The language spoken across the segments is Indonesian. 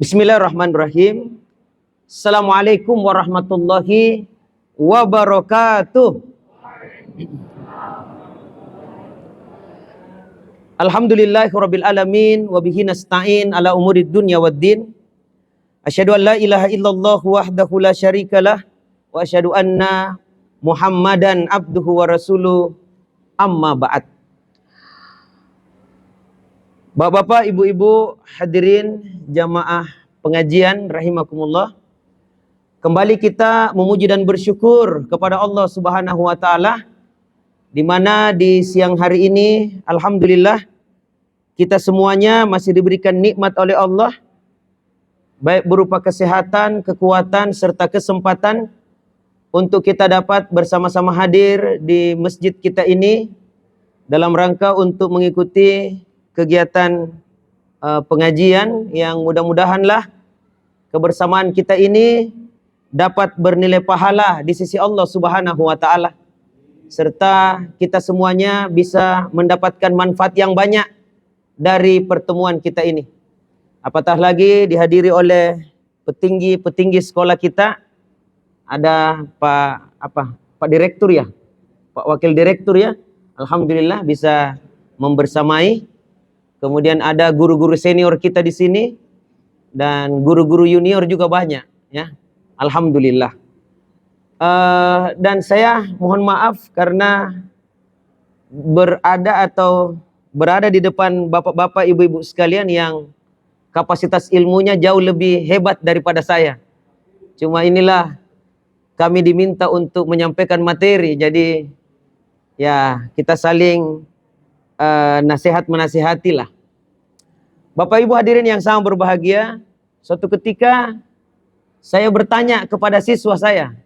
Bismillahirrahmanirrahim. Assalamualaikum warahmatullahi wabarakatuh. Alhamdulillahirabbil alamin wa bihi nasta'in ala umurid dunya waddin. Asyhadu an la ilaha illallah wahdahu la syarikalah wa asyhadu anna Muhammadan abduhu wa rasuluh. Amma ba'd. Bapak-bapak, ibu-ibu, hadirin jamaah pengajian rahimakumullah. Kembali kita memuji dan bersyukur kepada Allah Subhanahu wa taala, di mana di siang hari ini alhamdulillah kita semuanya masih diberikan nikmat oleh Allah, baik berupa kesehatan, kekuatan serta kesempatan untuk kita dapat bersama-sama hadir di masjid kita ini dalam rangka untuk mengikuti kegiatan pengajian yang mudah-mudahanlah kebersamaan kita ini dapat bernilai pahala di sisi Allah Subhanahu wa taala, serta kita semuanya bisa mendapatkan manfaat yang banyak dari pertemuan kita ini. Apatah lagi dihadiri oleh petinggi-petinggi sekolah kita. Ada Pak Direktur ya, Pak Wakil Direktur ya. Alhamdulillah bisa membersamai. Kemudian ada guru-guru senior kita di sini dan guru-guru junior juga banyak ya. Alhamdulillah. Dan saya mohon maaf karena berada di depan bapak-bapak, ibu-ibu sekalian yang kapasitas ilmunya jauh lebih hebat daripada saya. Cuma inilah kami diminta untuk menyampaikan materi, jadi ya kita saling nasihat menasihatilah. Bapak Ibu hadirin yang sangat berbahagia, suatu ketika saya bertanya kepada siswa saya,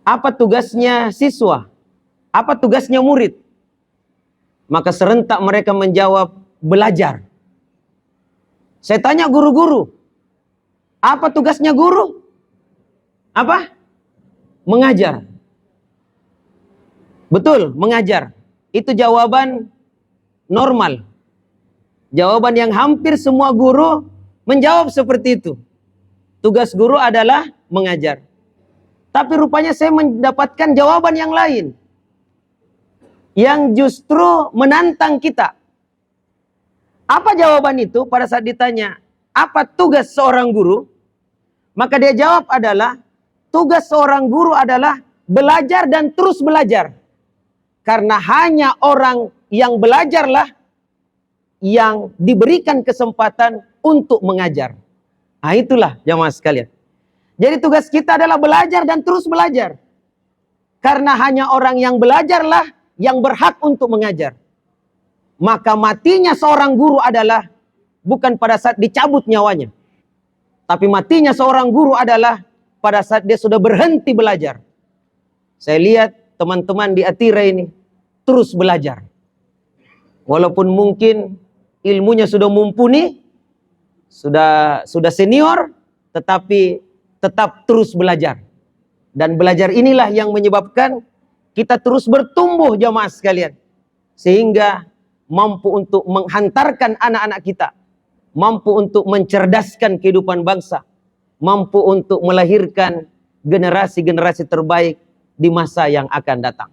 apa tugasnya siswa? Apa tugasnya murid? Maka serentak mereka menjawab, belajar. Saya tanya guru-guru, apa tugasnya guru? Apa? Mengajar. Betul, mengajar. Itu jawaban normal. Jawaban yang hampir semua guru menjawab seperti itu. Tugas guru adalah mengajar. Tapi rupanya saya mendapatkan jawaban yang lain, yang justru menantang kita. Apa jawaban itu pada saat ditanya, apa tugas seorang guru? Maka dia jawab adalah, tugas seorang guru adalah belajar dan terus belajar. Karena hanya orang yang belajarlah yang diberikan kesempatan untuk mengajar. Nah itulah jamaah sekalian. Jadi tugas kita adalah belajar dan terus belajar. Karena hanya orang yang belajarlah yang berhak untuk mengajar. Maka matinya seorang guru adalah bukan pada saat dicabut nyawanya. Tapi matinya seorang guru adalah pada saat dia sudah berhenti belajar. Saya lihat teman-teman di Atira ini terus belajar. Walaupun mungkin ilmunya sudah mumpuni, sudah senior, tetapi tetap terus belajar. Dan belajar inilah yang menyebabkan kita terus bertumbuh jamaah sekalian. Sehingga mampu untuk menghantarkan anak-anak kita, mampu untuk mencerdaskan kehidupan bangsa, mampu untuk melahirkan generasi-generasi terbaik di masa yang akan datang.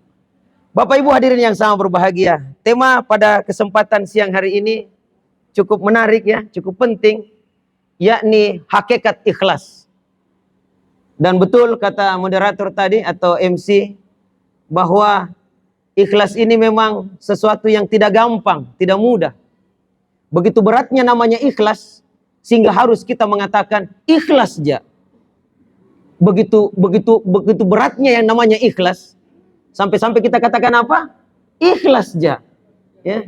Bapak Ibu hadirin yang sangat berbahagia, tema pada kesempatan siang hari ini cukup menarik ya, cukup penting, yakni hakikat ikhlas. Dan betul kata moderator tadi atau MC, bahwa ikhlas ini memang sesuatu yang tidak gampang, tidak mudah. Begitu beratnya namanya ikhlas, sehingga harus kita mengatakan ikhlas aja. Begitu beratnya yang namanya ikhlas, sampai-sampai kita katakan apa? Ikhlas aja. Ya.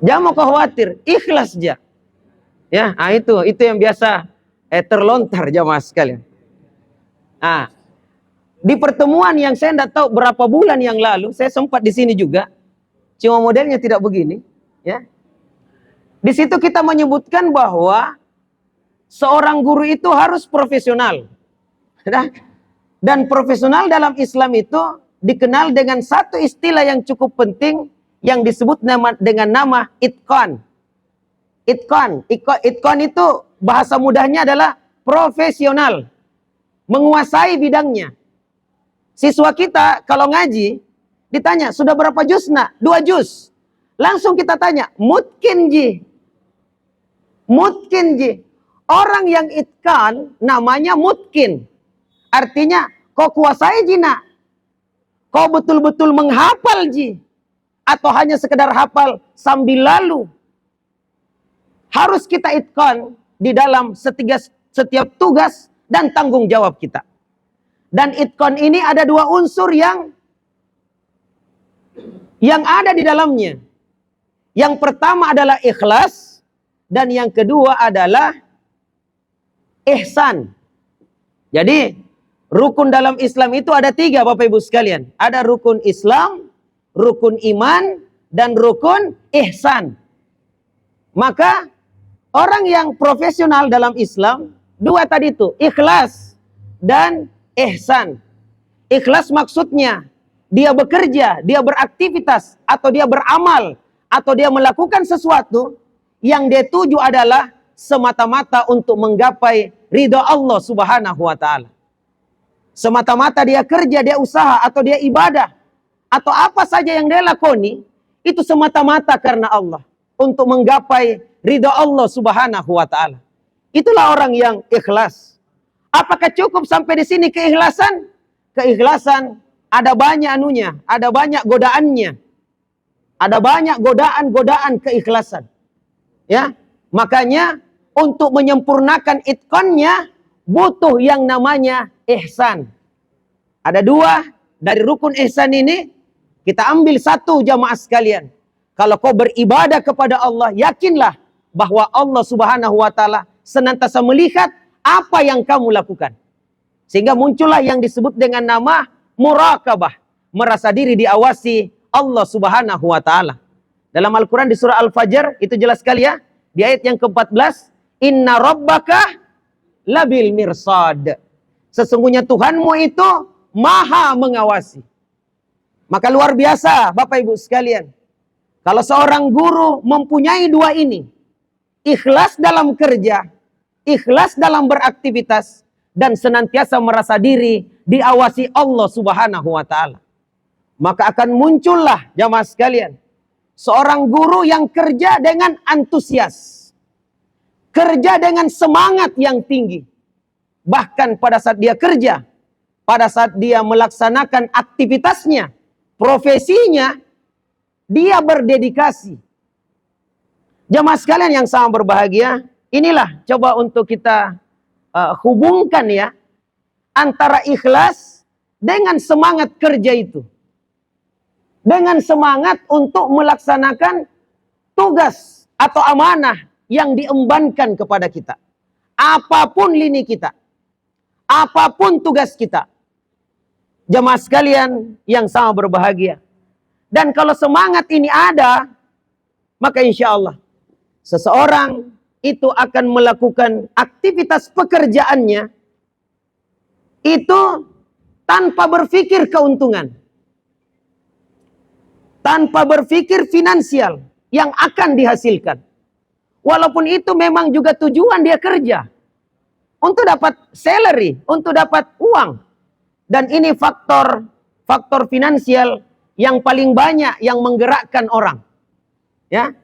Jangan mau khawatir, ikhlas aja. Ya, nah itu yang biasa terlontar jamaah sekalian. Nah, di pertemuan yang saya tidak tahu berapa bulan yang lalu, saya sempat di sini juga. Cuma modelnya tidak begini, ya. Di situ kita menyebutkan bahwa seorang guru itu harus profesional. Dan profesional dalam Islam itu dikenal dengan satu istilah yang cukup penting yang disebut dengan nama itqan. Itkon itu bahasa mudahnya adalah profesional, menguasai bidangnya. Siswa kita kalau ngaji ditanya, sudah berapa juz nak? 2 juz. Langsung kita tanya, mungkin ji. Mungkin ji. Orang yang itkan namanya mungkin. Artinya, kau kuasai ji nak. Kau betul-betul menghafal ji. Atau hanya sekedar hafal sambil lalu. Harus kita itkan di dalam setiap tugas dan tanggung jawab kita. Dan itkan ini ada 2 unsur yang ada di dalamnya. Yang pertama adalah ikhlas dan yang kedua adalah ihsan. Jadi rukun dalam Islam itu ada 3 Bapak Ibu sekalian. Ada rukun Islam, rukun iman, dan rukun ihsan. Maka orang yang profesional dalam Islam, 2 tadi itu, ikhlas dan ihsan. Ikhlas maksudnya dia bekerja, dia beraktivitas, atau dia beramal, atau dia melakukan sesuatu yang dia tuju adalah semata-mata untuk menggapai ridha Allah Subhanahu wa taala. Semata-mata dia kerja, dia usaha, atau dia ibadah, atau apa saja yang dia lakoni, itu semata-mata karena Allah, untuk menggapai ridha Allah Subhanahu wa taala. Itulah orang yang ikhlas. Apakah cukup sampai di sini keikhlasan? Keikhlasan ada banyak anunya, ada banyak godaannya. Ada banyak godaan-godaan keikhlasan. Ya, makanya untuk menyempurnakan itqannya butuh yang namanya ihsan. Ada 2 dari rukun ihsan ini, kita ambil 1 jamaah sekalian. Kalau kau beribadah kepada Allah, yakinlah bahwa Allah Subhanahu wa taala senantiasa melihat apa yang kamu lakukan. Sehingga muncullah yang disebut dengan nama muraqabah, merasa diri diawasi Allah Subhanahu wa taala. Dalam Al-Qur'an di surah Al-Fajr itu jelas sekali ya, di ayat yang ke-14, inna rabbaka labil mirsad. Sesungguhnya Tuhanmu itu maha mengawasi. Maka luar biasa Bapak Ibu sekalian, kalau seorang guru mempunyai 2 ini, ikhlas dalam kerja, ikhlas dalam beraktivitas, dan senantiasa merasa diri diawasi Allah Subhanahu wa taala, maka akan muncullah jamaah sekalian seorang guru yang kerja dengan antusias, kerja dengan semangat yang tinggi. Bahkan pada saat dia kerja, pada saat dia melaksanakan aktivitasnya, profesinya, dia berdedikasi. Jamaah sekalian yang sangat berbahagia, inilah coba untuk kita hubungkan ya, antara ikhlas dengan semangat kerja itu. Dengan semangat untuk melaksanakan tugas atau amanah yang diembankan kepada kita. Apapun lini kita, apapun tugas kita. Jemaah sekalian yang sangat berbahagia. Dan kalau semangat ini ada, maka insya Allah seseorang itu akan melakukan aktivitas pekerjaannya itu tanpa berpikir keuntungan, tanpa berpikir finansial yang akan dihasilkan. Walaupun itu memang juga tujuan dia kerja untuk dapat salary, untuk dapat uang. Dan ini faktor finansial yang paling banyak yang menggerakkan orang. Ya.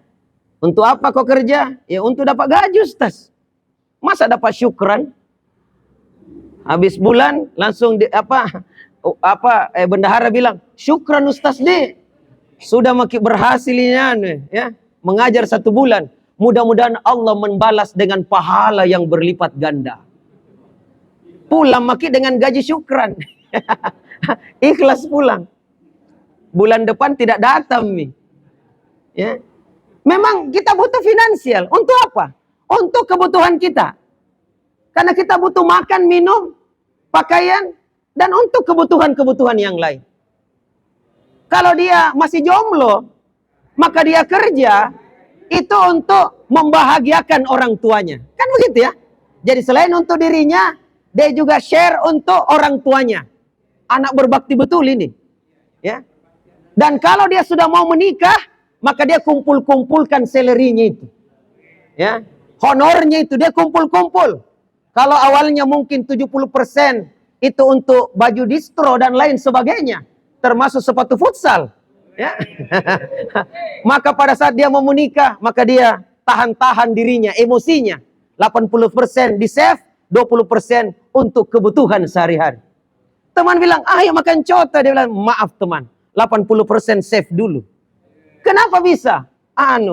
Untuk apa kau kerja? Ya untuk dapat gaji, Ustaz. Masa dapat syukran? Habis bulan langsung bendahara bilang, "Syukran Ustaz deh. Sudah makin berhasil ini ya, mengajar 1 bulan. Mudah-mudahan Allah membalas dengan pahala yang berlipat ganda." Pulang makin dengan gaji syukran. Ikhlas pulang. Bulan depan tidak datang nih. Ya. Memang kita butuh finansial. Untuk apa? Untuk kebutuhan kita. Karena kita butuh makan, minum, pakaian, dan untuk kebutuhan-kebutuhan yang lain. Kalau dia masih jomblo, maka dia kerja itu untuk membahagiakan orang tuanya. Kan begitu ya? Jadi selain untuk dirinya, dia juga share untuk orang tuanya. Anak berbakti betul ini. Ya. Dan kalau dia sudah mau menikah, maka dia kumpul-kumpulkan salary-nya itu. Ya, honornya itu dia kumpul-kumpul. Kalau awalnya mungkin 70% itu untuk baju distro dan lain sebagainya, termasuk sepatu futsal. Ya. Maka pada saat dia mau menikah, maka dia tahan-tahan dirinya, emosinya. 80% di save, 20% untuk kebutuhan sehari-hari. Teman bilang, ayo makan cota. Dia bilang, maaf teman, 80% save dulu. Kenapa bisa?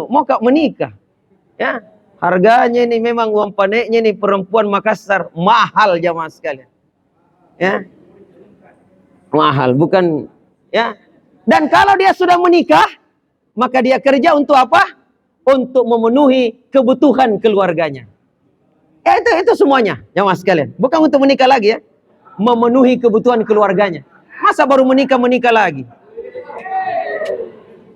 Mau kau menikah. Ya, harganya ini memang uang paneknya ini perempuan Makassar mahal jamaah sekalian. Ya, mahal, bukan ya. Dan kalau dia sudah menikah, maka dia kerja untuk apa? Untuk memenuhi kebutuhan keluarganya. Ya itu semuanya jamaah sekalian. Bukan untuk menikah lagi ya. Memenuhi kebutuhan keluarganya. Masa baru menikah lagi?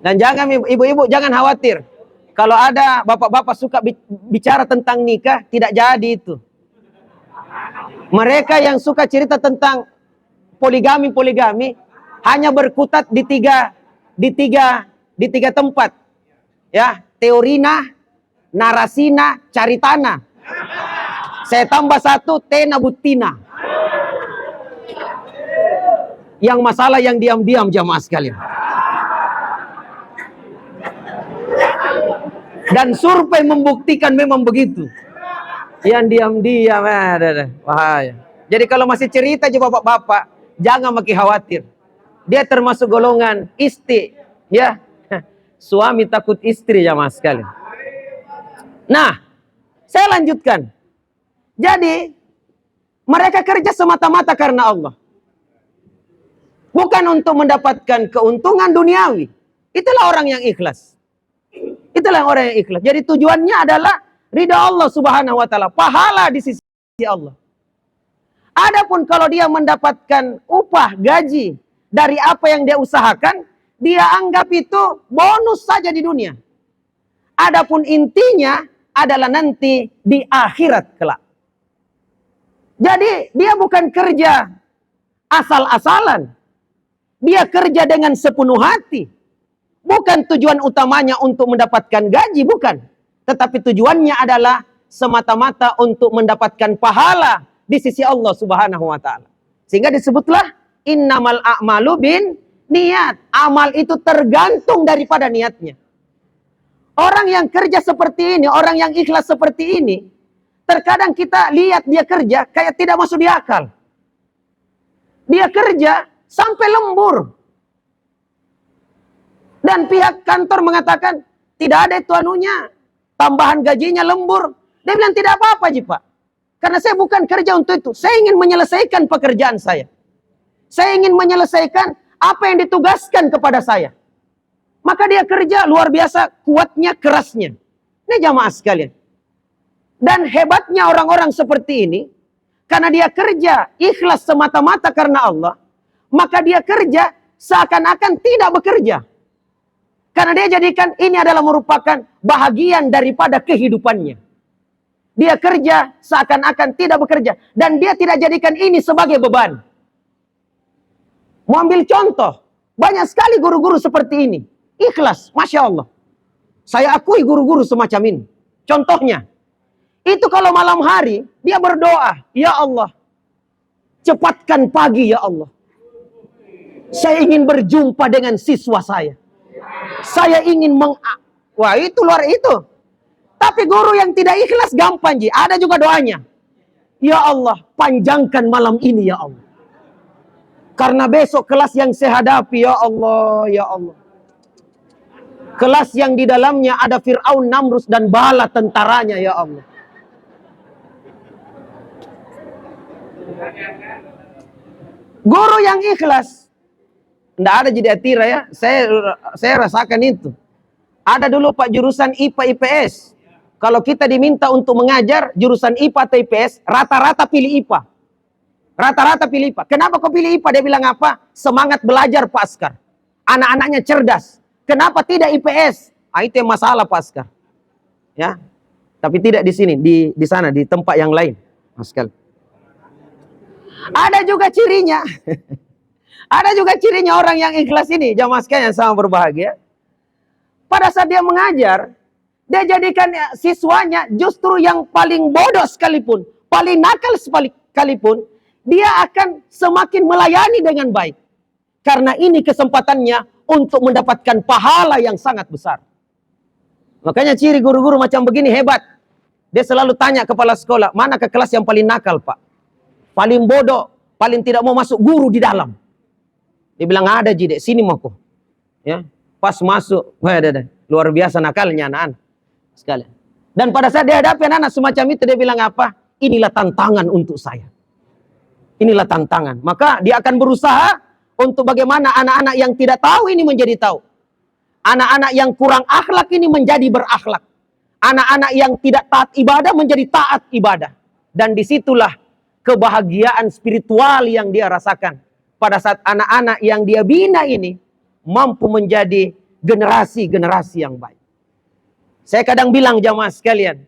Dan jangan ibu-ibu jangan khawatir. Kalau ada bapak-bapak suka bicara tentang nikah, tidak jadi itu. Mereka yang suka cerita tentang poligami hanya berkutat di tiga tempat. Ya, teorina, narasina, caritana. Saya tambah satu, tena butina. Yang masalah yang diam-diam jamaah sekalian. Dan survei membuktikan memang begitu. Yang diam-diam, bahaya. Jadi kalau masih cerita aja bapak-bapak, jangan makin khawatir. Dia termasuk golongan isti, ya. Suami takut istri jamaah sekalian. Nah, saya lanjutkan. Jadi, mereka kerja semata-mata karena Allah. Bukan untuk mendapatkan keuntungan duniawi. Itulah orang yang ikhlas. Itulah orang yang ikhlas. Jadi tujuannya adalah ridha Allah Subhanahu wa taala, pahala di sisi Allah. Adapun kalau dia mendapatkan upah, gaji dari apa yang dia usahakan, dia anggap itu bonus saja di dunia. Adapun intinya adalah nanti di akhirat kelak. Jadi dia bukan kerja asal-asalan. Dia kerja dengan sepenuh hati. Bukan tujuan utamanya untuk mendapatkan gaji, bukan. Tetapi tujuannya adalah semata-mata untuk mendapatkan pahala di sisi Allah Subhanahu wa taala. Sehingga disebutlah innamal a'malu bin niat. Amal itu tergantung daripada niatnya. Orang yang kerja seperti ini, orang yang ikhlas seperti ini, terkadang kita lihat dia kerja kayak tidak masuk di akal. Dia kerja sampai lembur. Dan pihak kantor mengatakan, tidak ada itu anunya, tambahan gajinya lembur. Dia bilang, tidak apa-apa Pak. Karena saya bukan kerja untuk itu. Saya ingin menyelesaikan pekerjaan saya. Saya ingin menyelesaikan apa yang ditugaskan kepada saya. Maka dia kerja luar biasa, kuatnya, kerasnya. Ini jamaah sekalian. Dan hebatnya orang-orang seperti ini, karena dia kerja ikhlas semata-mata karena Allah, maka dia kerja seakan-akan tidak bekerja. Karena dia jadikan ini adalah merupakan bahagian daripada kehidupannya. Dia kerja seakan-akan tidak bekerja. Dan dia tidak jadikan ini sebagai beban. Mau ambil contoh. Banyak sekali guru-guru seperti ini. Ikhlas, Masya Allah. Saya akui guru-guru semacam ini. Contohnya. Itu kalau malam hari, dia berdoa. Ya Allah, cepatkan pagi ya Allah. Saya ingin berjumpa dengan siswa saya. Saya ingin wah itu luar itu. Tapi guru yang tidak ikhlas gampang Ji. Ada juga doanya. Ya Allah, panjangkan malam ini ya Allah. Karena besok kelas yang saya hadapi ya Allah, ya Allah. Kelas yang di dalamnya ada Fir'aun, Namrus dan bala tentaranya ya Allah. Guru yang ikhlas tidak ada jadi atira ya. Saya rasakan itu. Ada dulu Pak jurusan IPA IPS. Kalau kita diminta untuk mengajar jurusan IPA atau IPS, rata-rata pilih IPA. Rata-rata pilih IPA. Kenapa kau pilih IPA? Dia bilang apa? Semangat belajar Pak Askar. Anak-anaknya cerdas. Kenapa tidak IPS? Itu yang masalah Pak Askar. Ya. Tapi tidak di sini, di sana, di tempat yang lain. Askar. Ada juga cirinya. Ada juga cirinya orang yang ikhlas ini, jamaah sekalian yang sama berbahagia. Pada saat dia mengajar, Dia jadikan siswanya justru yang paling bodoh sekalipun, paling nakal sekalipun, dia akan semakin melayani dengan baik. Karena ini kesempatannya untuk mendapatkan pahala yang sangat besar. Makanya ciri guru-guru macam begini hebat. Dia selalu tanya kepala sekolah, mana ke kelas yang paling nakal, Pak? Paling bodoh, paling tidak mau masuk, guru di dalam. Dia bilang, ada Jide, sini mau kok. Ya, pas masuk, wah, luar biasa nakalnya anak-anak sekalian. Dan pada saat dia hadapi anak-anak semacam itu, dia bilang apa? Inilah tantangan untuk saya. Inilah tantangan. Maka dia akan berusaha untuk bagaimana anak-anak yang tidak tahu ini menjadi tahu. Anak-anak yang kurang akhlak ini menjadi berakhlak. Anak-anak yang tidak taat ibadah menjadi taat ibadah. Dan disitulah kebahagiaan spiritual yang dia rasakan. Pada saat anak-anak yang dia bina ini mampu menjadi generasi-generasi yang baik. Saya kadang bilang jamaah sekalian,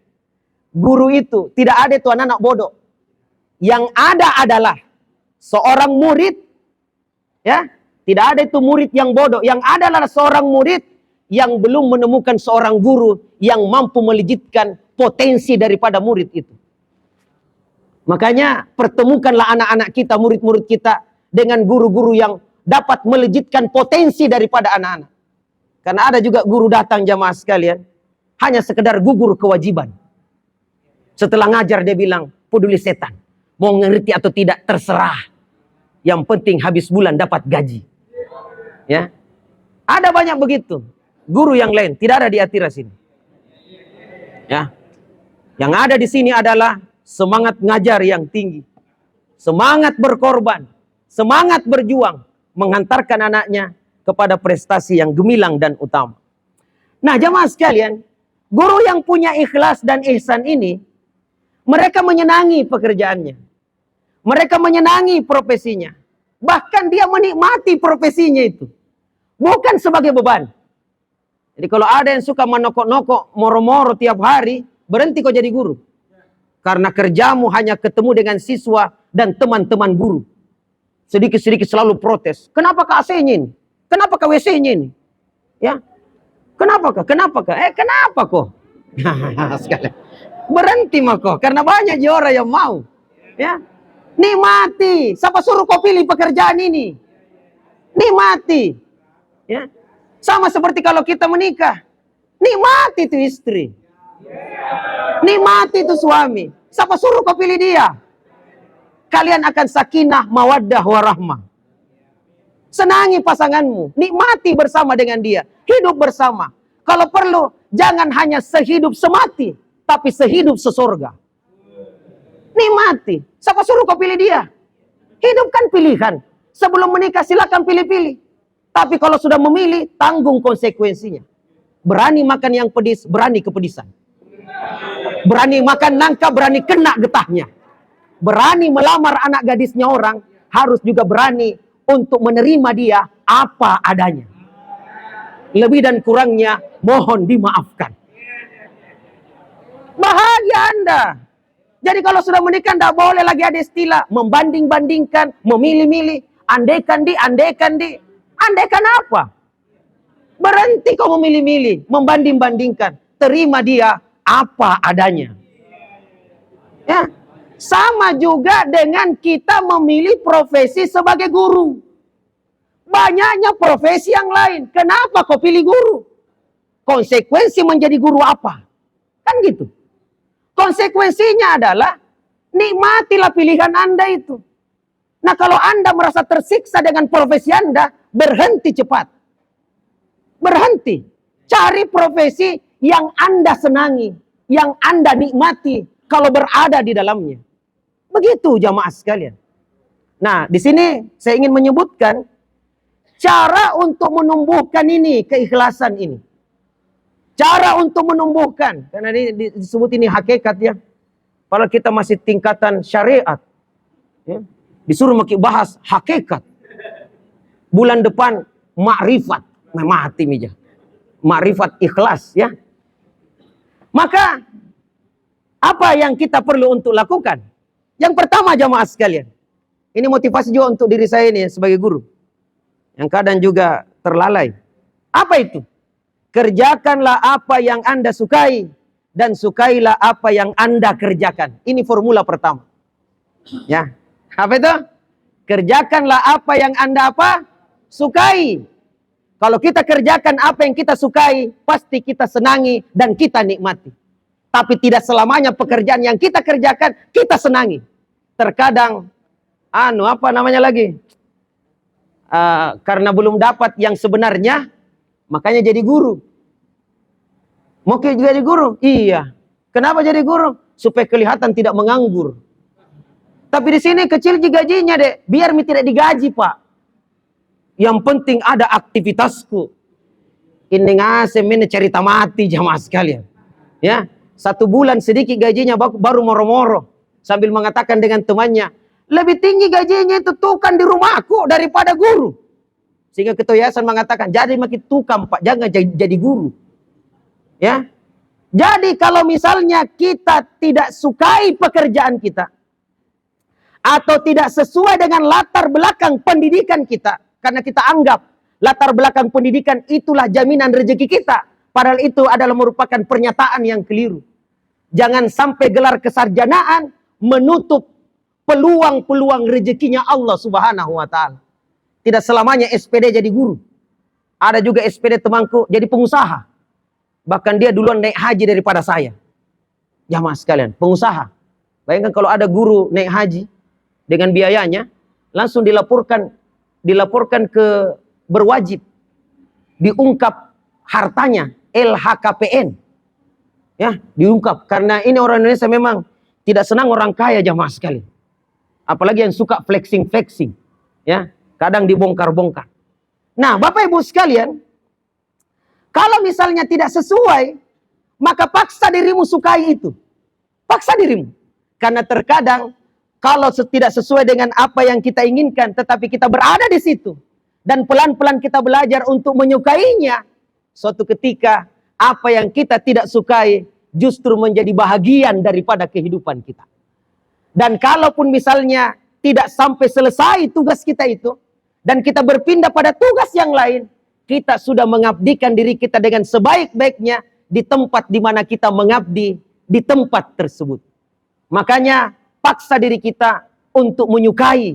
guru itu tidak ada itu anak-anak bodoh. Yang ada adalah seorang murid, ya, tidak ada itu murid yang bodoh. Yang ada adalah seorang murid yang belum menemukan seorang guru yang mampu melejitkan potensi daripada murid itu. Makanya pertemukanlah anak-anak kita, murid-murid kita dengan guru-guru yang dapat melejitkan potensi daripada anak-anak. Karena ada juga guru datang jamaah sekalian, hanya sekedar gugur kewajiban. Setelah ngajar dia bilang, peduli setan. Mau ngerti atau tidak terserah. Yang penting habis bulan dapat gaji. Ya, ada banyak begitu. Guru yang lain tidak ada di Atira sini. Ya, yang ada di sini adalah semangat ngajar yang tinggi, semangat berkorban, semangat berjuang, menghantarkan anaknya kepada prestasi yang gemilang dan utama. Nah, jamaah sekalian, guru yang punya ikhlas dan ihsan ini, mereka menyenangi pekerjaannya. Mereka menyenangi profesinya. Bahkan dia menikmati profesinya itu. Bukan sebagai beban. Jadi kalau ada yang suka menokok-nokok, moro-moro tiap hari, berhenti kau jadi guru. Karena kerjamu hanya ketemu dengan siswa dan teman-teman guru. Sedikit-sedikit selalu protes. Kenapa ke AC-nya ini? Kenapa ke WC-nya ini? Ya, kenapa kah? Kenapa kah? Kenapa kok? Sekali. Berhenti mako, karena banyak orang yang mau. Ya, nikmati. Siapa suruh kau pilih pekerjaan ini? Nikmati. Ya, sama seperti kalau kita menikah. Nikmati itu istri. Nikmati itu suami. Siapa suruh kau pilih dia? Kalian akan sakinah, mawaddah, warahmah. Senangi pasanganmu. Nikmati bersama dengan dia. Hidup bersama. Kalau perlu, jangan hanya sehidup semati, tapi sehidup sesurga. Nikmati. Siapa suruh kau pilih dia? Hidup kan pilihan. Sebelum menikah silakan pilih-pilih. Tapi kalau sudah memilih, tanggung konsekuensinya. Berani makan yang pedis, berani kepedisan. Berani makan nangka, berani kena getahnya. Berani melamar anak gadisnya orang, harus juga berani untuk menerima dia apa adanya. Lebih dan kurangnya, mohon dimaafkan. Bahagia Anda. Jadi kalau sudah menikah, tidak boleh lagi ada istilah membanding-bandingkan, memilih-milih, andaikan di. Andaikan apa? Berhenti kau memilih-milih, membanding-bandingkan. Terima dia apa adanya. Ya, sama juga dengan kita memilih profesi sebagai guru. Banyaknya profesi yang lain. Kenapa kau pilih guru? Konsekuensi menjadi guru apa? Kan gitu. Konsekuensinya adalah nikmatilah pilihan Anda itu. Nah, kalau Anda merasa tersiksa dengan profesi Anda, berhenti cepat. Berhenti. Cari profesi yang Anda senangi, yang Anda nikmati kalau berada di dalamnya. Begitu jamaah sekalian. Nah, di sini saya ingin menyebutkan cara untuk menumbuhkan ini, keikhlasan ini. Cara untuk menumbuhkan, karena ini disebut ini hakikat ya. Padahal kita masih tingkatan syariat. Ya. Disuruh bahas hakikat. Bulan depan makrifat. Mati mija. Makrifat ikhlas ya. Maka apa yang kita perlu untuk lakukan? Yang pertama jamaah sekalian. Ini motivasi juga untuk diri saya ini sebagai guru. Yang kadang juga terlalai. Apa itu? Kerjakanlah apa yang Anda sukai dan sukailah apa yang Anda kerjakan. Ini formula pertama. Ya. Apa itu? Kerjakanlah apa yang Anda sukai. Kalau kita kerjakan apa yang kita sukai, pasti kita senangi dan kita nikmati. Tapi tidak selamanya pekerjaan yang kita kerjakan kita senangi. Terkadang karena belum dapat yang sebenarnya, makanya jadi guru. Mau jadi guru? Iya. Kenapa jadi guru? Supaya kelihatan tidak menganggur. Tapi di sini kecil gajinya, dek. Biar tidak digaji, Pak. Yang penting ada aktivitasku. Ini ngasih ini cerita mati jamaah sekalian. Ya, 1 bulan sedikit gajinya baru moro-moro. Sambil mengatakan dengan temannya, lebih tinggi gajinya itu tukang di rumahku daripada guru. Sehingga ketua yayasan mengatakan, jadi makin tukang, Pak, jangan jadi guru. Ya. Jadi kalau misalnya kita tidak sukai pekerjaan kita, atau tidak sesuai dengan latar belakang pendidikan kita, karena kita anggap latar belakang pendidikan itulah jaminan rezeki kita, padahal itu adalah merupakan pernyataan yang keliru. Jangan sampai gelar kesarjanaan menutup peluang-peluang rezekinya Allah Subhanahu wa Ta'ala. Tidak selamanya SPD jadi guru. Ada juga SPD temanku jadi pengusaha. Bahkan dia duluan naik haji daripada saya. Jamaah sekalian, pengusaha. Bayangkan kalau ada guru naik haji dengan biayanya, langsung dilaporkan ke berwajib. Diungkap hartanya, LHKPN. Ya, diungkap. Karena ini orang Indonesia memang tidak senang orang kaya, jamaah sekalian. Apalagi yang suka flexing. Ya, kadang dibongkar-bongkar. Nah, Bapak Ibu sekalian, kalau misalnya tidak sesuai, maka paksa dirimu sukai itu. Paksa dirimu. Karena terkadang kalau tidak sesuai dengan apa yang kita inginkan, tetapi kita berada di situ dan pelan-pelan kita belajar untuk menyukainya, suatu ketika apa yang kita tidak sukai justru menjadi bahagian daripada kehidupan kita. Dan kalaupun misalnya tidak sampai selesai tugas kita itu, dan kita berpindah pada tugas yang lain, kita sudah mengabdikan diri kita dengan sebaik-baiknya di tempat di mana kita mengabdi di tempat tersebut. Makanya paksa diri kita untuk menyukai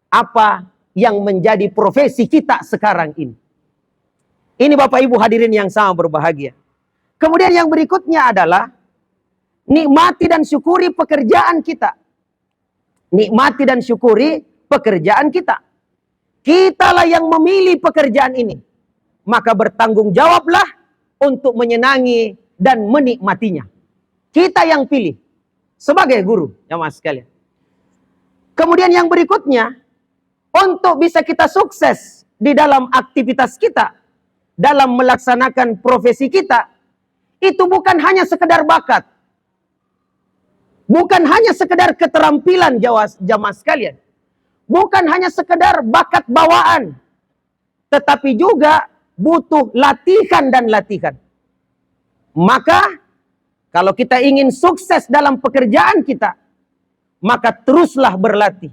apa yang menjadi profesi kita sekarang ini. Ini Bapak Ibu hadirin yang sama berbahagia. Kemudian yang berikutnya adalah nikmati dan syukuri pekerjaan kita. Nikmati dan syukuri pekerjaan kita. Kitalah yang memilih pekerjaan ini. Maka bertanggung jawablah untuk menyenangi dan menikmatinya. Kita yang pilih sebagai guru, jamaah sekalian. Kemudian yang berikutnya, untuk bisa kita sukses di dalam aktivitas kita, dalam melaksanakan profesi kita, itu bukan hanya sekedar bakat. Bukan hanya sekedar keterampilan jamaah sekalian. Bukan hanya sekedar bakat bawaan. Tetapi juga butuh latihan dan latihan. Maka kalau kita ingin sukses dalam pekerjaan kita, maka teruslah berlatih.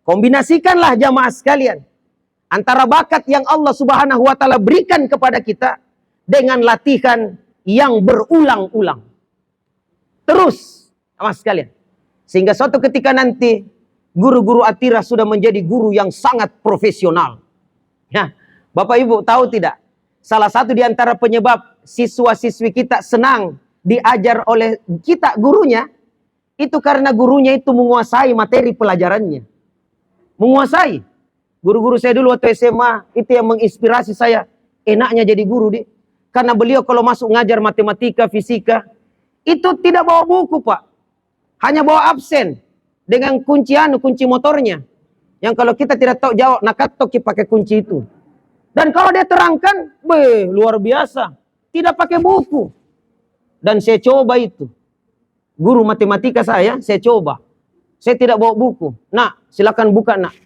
Kombinasikanlah jamaah sekalian antara bakat yang Allah Subhanahu wa Ta'ala berikan kepada kita dengan latihan yang berulang-ulang. Terus, jamaah sekalian. Sehingga suatu ketika nanti guru-guru Atira sudah menjadi guru yang sangat profesional. Ya, Bapak Ibu tahu tidak? Salah satu di antara penyebab siswa-siswi kita senang diajar oleh kita gurunya, itu karena gurunya itu menguasai materi pelajarannya. Menguasai. Guru-guru saya dulu waktu SMA, itu yang menginspirasi saya. Enaknya jadi guru, deh. Karena beliau kalau masuk ngajar matematika, fisika, itu tidak bawa buku, Pak. Hanya bawa absen. Dengan kunci motornya. Yang kalau kita tidak tahu jawab, nakatok pakai kunci itu. Dan kalau dia terangkan, luar biasa. Tidak pakai buku. Dan saya coba itu. Guru matematika saya coba. Saya tidak bawa buku. Nak, silakan buka, nak.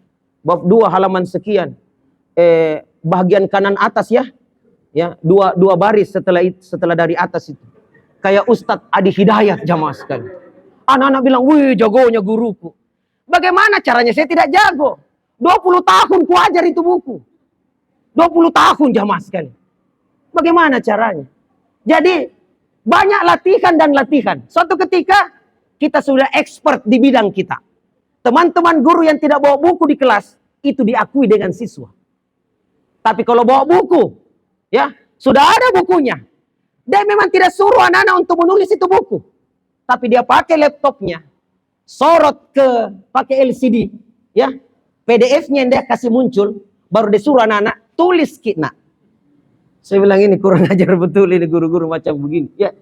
Bab 2 halaman sekian. Bagian kanan atas ya. Ya, dua baris setelah dari atas itu. Kayak Ustadz Adi Hidayat jamaah sekali. Anak-anak bilang, wih jagonya guruku. Bagaimana caranya? Saya tidak jago. 20 tahun ku ajar itu buku. 20 tahun jamaah sekali. Bagaimana caranya? Jadi, banyak latihan dan latihan. Suatu ketika, kita sudah expert di bidang kita. Teman-teman guru yang tidak bawa buku di kelas, itu diakui dengan siswa. Tapi kalau bawa buku, ya sudah ada bukunya. Dia memang tidak suruh anak-anak untuk menulis itu buku. Tapi dia pakai laptopnya, sorot pakai LCD, ya PDF-nya yang dia kasih muncul, baru dia suruh anak-anak tulis nak. Saya bilang ini kurang ajar betul ini guru-guru macam begini. Ya.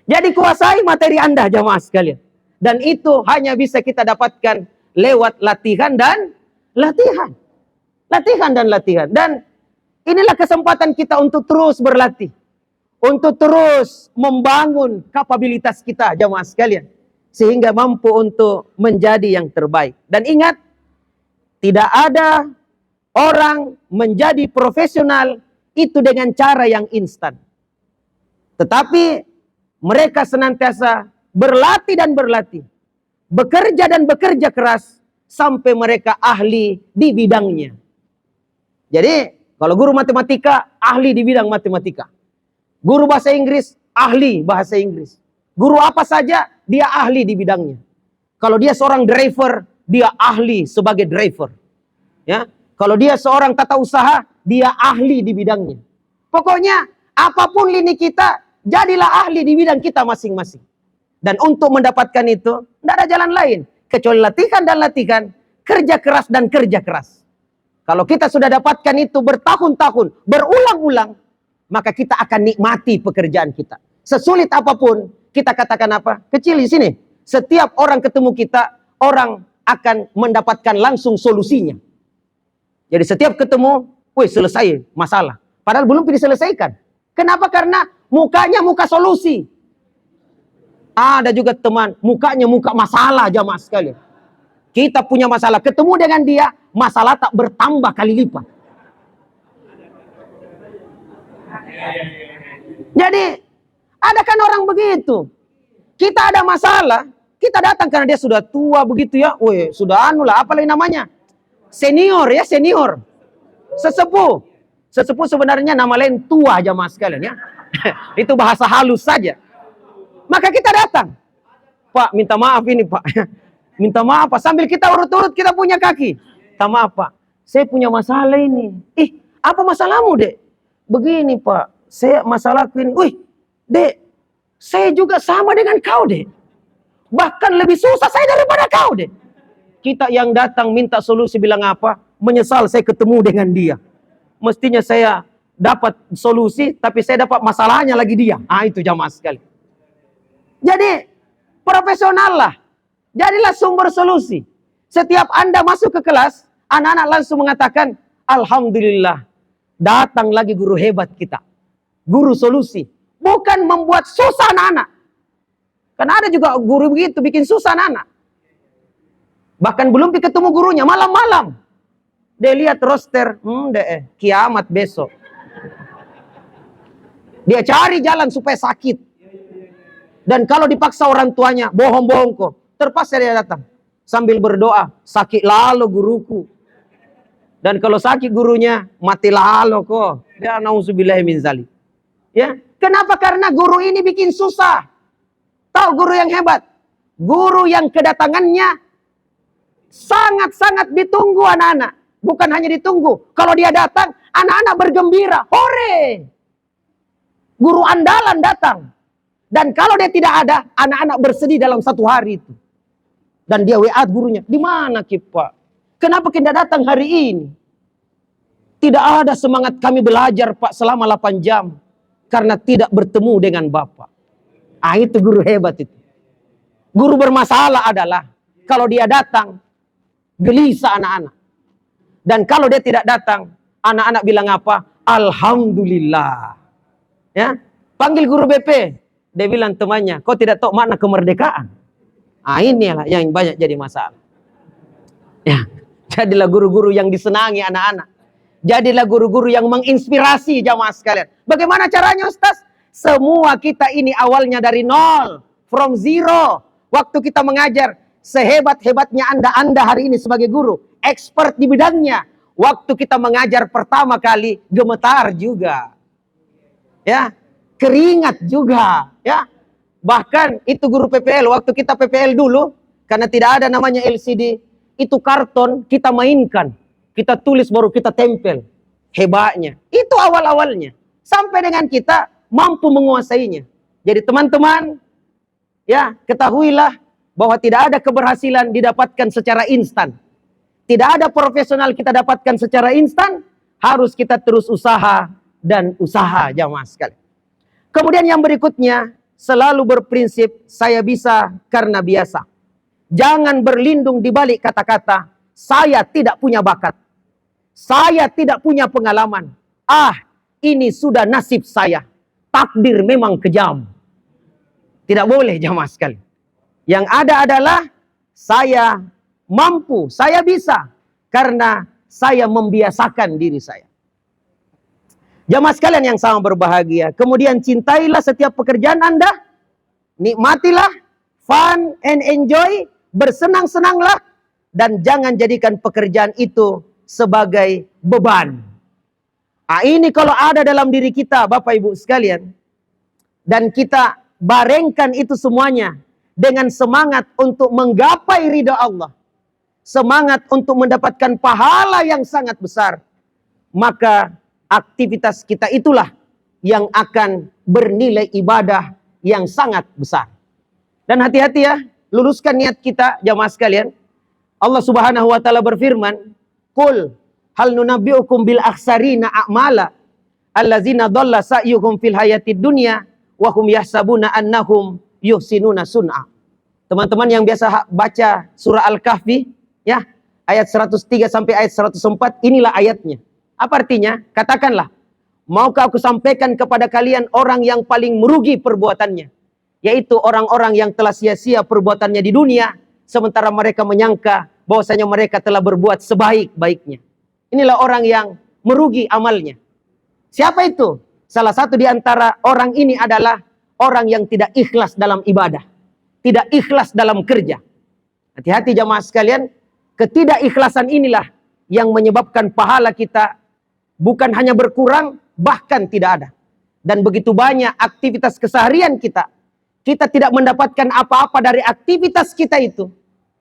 Jadi kuasai materi Anda jamaah sekalian. Dan itu hanya bisa kita dapatkan lewat latihan dan latihan. Latihan dan latihan. Dan inilah kesempatan kita untuk terus berlatih. Untuk terus membangun kapabilitas kita jamaah sekalian. Sehingga mampu untuk menjadi yang terbaik. Dan ingat, tidak ada orang menjadi profesional itu dengan cara yang instan. Tetapi mereka senantiasa berlatih dan berlatih. Bekerja dan bekerja keras sampai mereka ahli di bidangnya. Jadi, kalau guru matematika, ahli di bidang matematika. Guru bahasa Inggris, ahli bahasa Inggris. Guru apa saja, dia ahli di bidangnya. Kalau dia seorang driver, dia ahli sebagai driver. Ya, kalau dia seorang tata usaha, dia ahli di bidangnya. Pokoknya, apapun lini kita, jadilah ahli di bidang kita masing-masing. Dan untuk mendapatkan itu, tidak ada jalan lain. Kecuali latihan dan latihan, kerja keras dan kerja keras. Kalau kita sudah dapatkan itu bertahun-tahun, berulang-ulang, maka kita akan nikmati pekerjaan kita. Sesulit apapun, kita katakan apa? Kecil di sini. Setiap orang ketemu kita, orang akan mendapatkan langsung solusinya. Jadi setiap ketemu, wih selesai masalah. Padahal belum diselesaikan. Kenapa? Karena mukanya muka solusi. Ada juga teman, mukanya muka masalah jamaah sekalian. Kita punya masalah, ketemu dengan dia, masalah tak bertambah kali lipat. Jadi, ada kan orang begitu. Kita ada masalah, kita datang karena dia sudah tua begitu ya. Wih, sudah apa lagi namanya? Senior ya, senior. Sesepuh. Sesepuh sebenarnya nama lain tua jamaah sekalian ya. Itu bahasa halus saja. Maka kita datang. Pak, minta maaf ini Pak. Minta maaf Pak. Sambil kita urut-urut kita punya kaki. Minta maaf Pak. Saya punya masalah ini. Apa masalahmu dek? Begini Pak. Saya masalahku ini. Wih, dek. Saya juga sama dengan kau dek. Bahkan lebih susah saya daripada kau dek. Kita yang datang minta solusi bilang apa? Menyesal saya ketemu dengan dia. Mestinya saya dapat solusi, tapi saya dapat masalahnya lagi dia. Itu jamaah sekali. Jadi, profesional lah. Jadilah sumber solusi. Setiap Anda masuk ke kelas, anak-anak langsung mengatakan, Alhamdulillah, datang lagi guru hebat kita. Guru solusi. Bukan membuat susah anak-anak. Karena ada juga guru begitu, bikin susah anak-anak. Bahkan belum ketemu gurunya, malam-malam. Dia lihat roster, kiamat besok. Dia cari jalan supaya sakit. Dan kalau dipaksa orang tuanya, bohong-bohong kok. Terpaksa dia datang. Sambil berdoa, sakit lalu guruku. Dan kalau sakit gurunya, mati lalu kok. Ya na'udzubillahi min dzalik. Ya, kenapa? Karena guru ini bikin susah. Tahu guru yang hebat? Guru yang kedatangannya sangat-sangat ditunggu anak-anak. Bukan hanya ditunggu. Kalau dia datang, anak-anak bergembira. Hore! Guru andalan datang. Dan kalau dia tidak ada, anak-anak bersedih dalam satu hari itu. Dan dia WA gurunya. Di mana Pak? Kenapa kita datang hari ini? Tidak ada semangat kami belajar Pak selama 8 jam. Karena tidak bertemu dengan Bapak. Itu guru hebat itu. Guru bermasalah adalah kalau dia datang, gelisah anak-anak. Dan kalau dia tidak datang, anak-anak bilang apa? Alhamdulillah. Ya, panggil guru BP. Dia bilang temannya, kau tidak tahu makna kemerdekaan. Inilah yang banyak jadi masalah. Ya, jadilah guru-guru yang disenangi anak-anak. Jadilah guru-guru yang menginspirasi jamaah sekalian. Bagaimana caranya Ustaz? Semua kita ini awalnya dari nol. From zero. Waktu kita mengajar, sehebat-hebatnya Anda hari ini sebagai guru. Expert di bidangnya. Waktu kita mengajar pertama kali, gemetar juga. ya, keringat juga, ya. Bahkan itu guru PPL, waktu kita PPL dulu, karena tidak ada namanya LCD, itu karton kita mainkan, kita tulis baru kita tempel. Hebatnya, itu awal-awalnya. Sampai dengan kita mampu menguasainya. Jadi teman-teman, ya, ketahuilah bahwa tidak ada keberhasilan didapatkan secara instan. Tidak ada profesional kita dapatkan secara instan, harus kita terus usaha dan usaha, jamaah sekalian. Kemudian yang berikutnya, selalu berprinsip saya bisa karena biasa. Jangan berlindung di balik kata-kata saya tidak punya bakat, saya tidak punya pengalaman. Ini sudah nasib saya, takdir memang kejam. Tidak boleh, jamaah sekalian. Yang ada adalah saya mampu, saya bisa karena saya membiasakan diri saya. Jamaah sekalian yang sama berbahagia, kemudian cintailah setiap pekerjaan Anda, nikmatilah, fun and enjoy, bersenang-senanglah, dan jangan jadikan pekerjaan itu sebagai beban. Ini kalau ada dalam diri kita, Bapak Ibu sekalian, dan kita barengkan itu semuanya dengan semangat untuk menggapai ridha Allah, semangat untuk mendapatkan pahala yang sangat besar, maka aktivitas kita itulah yang akan bernilai ibadah yang sangat besar. Dan hati-hati ya, luruskan niat kita, jamaah sekalian. Allah Subhanahu wa taala berfirman, "Qul hal nunabbiukum bil akhsarina a'mala allazina dhalla sa'yuhum fil hayatid dunya wa hum yahsabuna annahum yuhsinuna sun'a." Teman-teman yang biasa baca surah Al-Kahfi, ya, ayat 103 sampai ayat 104, inilah ayatnya. Apa artinya? Katakanlah, maukah aku sampaikan kepada kalian orang yang paling merugi perbuatannya, yaitu orang-orang yang telah sia-sia perbuatannya di dunia, sementara mereka menyangka bahwasanya mereka telah berbuat sebaik-baiknya. Inilah orang yang merugi amalnya. Siapa itu? Salah satu di antara orang ini adalah orang yang tidak ikhlas dalam ibadah, tidak ikhlas dalam kerja. Hati-hati jamaah sekalian, ketidakikhlasan inilah yang menyebabkan pahala kita bukan hanya berkurang, bahkan tidak ada. Dan begitu banyak aktivitas keseharian kita, kita tidak mendapatkan apa-apa dari aktivitas kita itu,